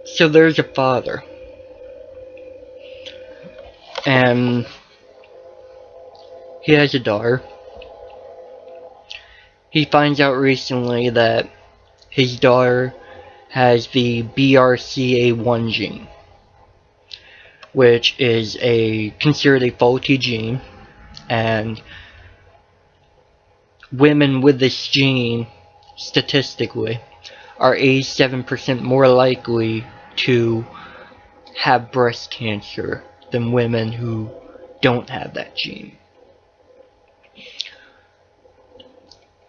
So there's a father, and he has a daughter. He finds out recently that his daughter has the BRCA1 gene, which is considered a faulty gene, and women with this gene, statistically, are 87% more likely to have breast cancer than women who don't have that gene.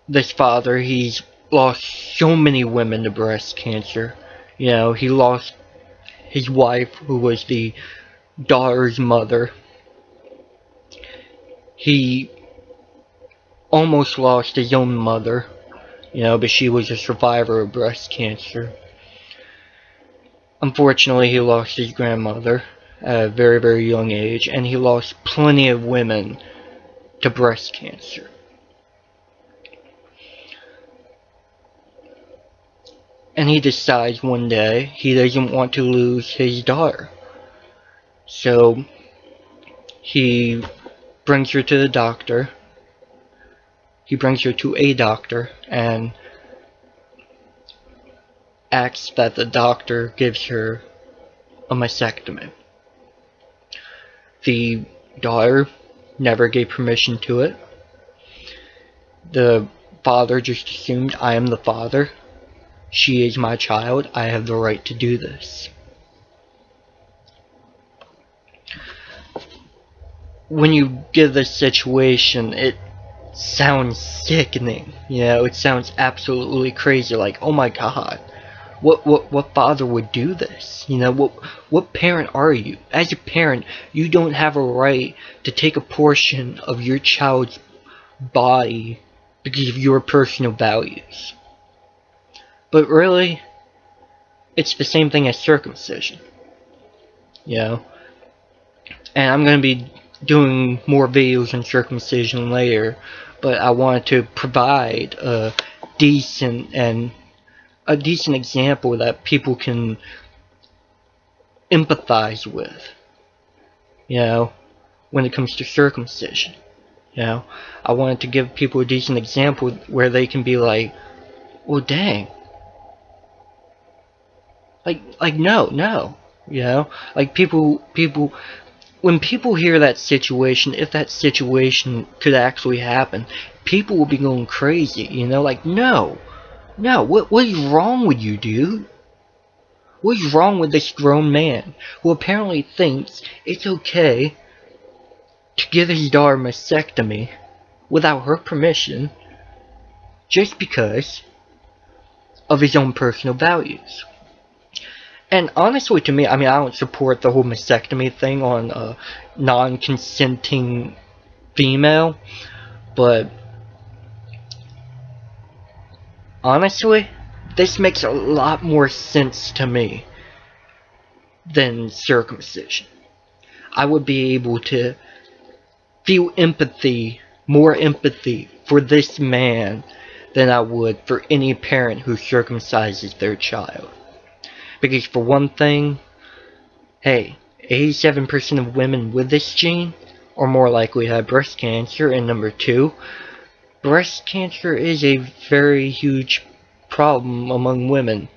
This father, he's lost so many women to breast cancer. You know, he lost his wife, who was the daughter's mother. He almost lost his own mother, but she was a survivor of breast cancer. Unfortunately, he lost his grandmother at a very, very young age, and he lost plenty of women to breast cancer. And he decides one day he doesn't want to lose his daughter. So he brings her to the doctor. He brings her to a doctor and asks that the doctor gives her a mastectomy. The daughter never gave permission to it. The father just assumed, I am the father. She is my child. I have the right to do this. When you get this situation, it sounds sickening. It sounds absolutely crazy. Like, oh my god, what father would do this? What parent are you? As a parent, you don't have a right to take a portion of your child's body because of your personal values. But really, it's the same thing as circumcision. And I'm going to be doing more videos on circumcision later, but I wanted to provide a decent example that people can empathize with, when it comes to circumcision. I wanted to give people a decent example where they can be like, well, dang. Like no. Like people, when people hear that situation, if that situation could actually happen, people will be going crazy, like, no, what is wrong with you, dude? What is wrong with this grown man who apparently thinks it's okay to give his daughter a mastectomy without her permission just because of his own personal values? And honestly, to me, I don't support the whole mastectomy thing on a non-consenting female, but honestly, this makes a lot more sense to me than circumcision. I would be able to feel more empathy for this man than I would for any parent who circumcises their child. Because for one thing, hey, 87% of women with this gene are more likely to have breast cancer, and number two, breast cancer is a very huge problem among women.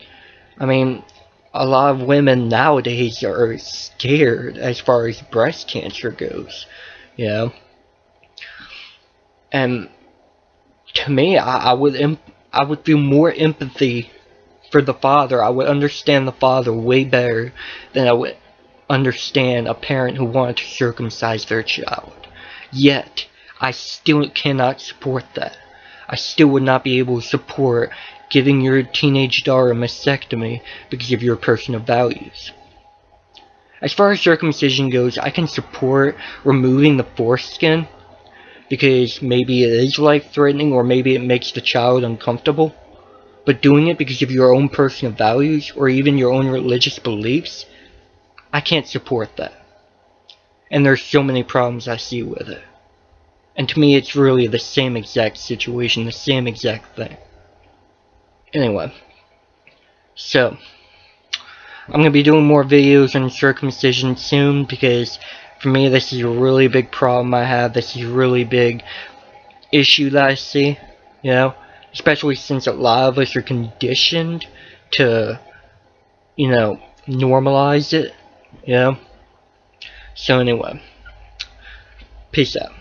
A lot of women nowadays are scared as far as breast cancer goes, And to me, I would feel more empathy for the father. I would understand the father way better than I would understand a parent who wanted to circumcise their child. Yet, I still cannot support that. I still would not be able to support giving your teenage daughter a mastectomy because of your personal values. As far as circumcision goes, I can support removing the foreskin because maybe it is life-threatening or maybe it makes the child uncomfortable. But doing it because of your own personal values or even your own religious beliefs, I can't support that. And there's so many problems I see with it. And to me, it's really the same exact situation, the same exact thing. Anyway, so I'm going to be doing more videos on circumcision soon, because for me this is a really big problem I have. This is a really big issue that I see, you know, especially since a lot of us are conditioned to, you know, normalize it, you know. So anyway, peace out.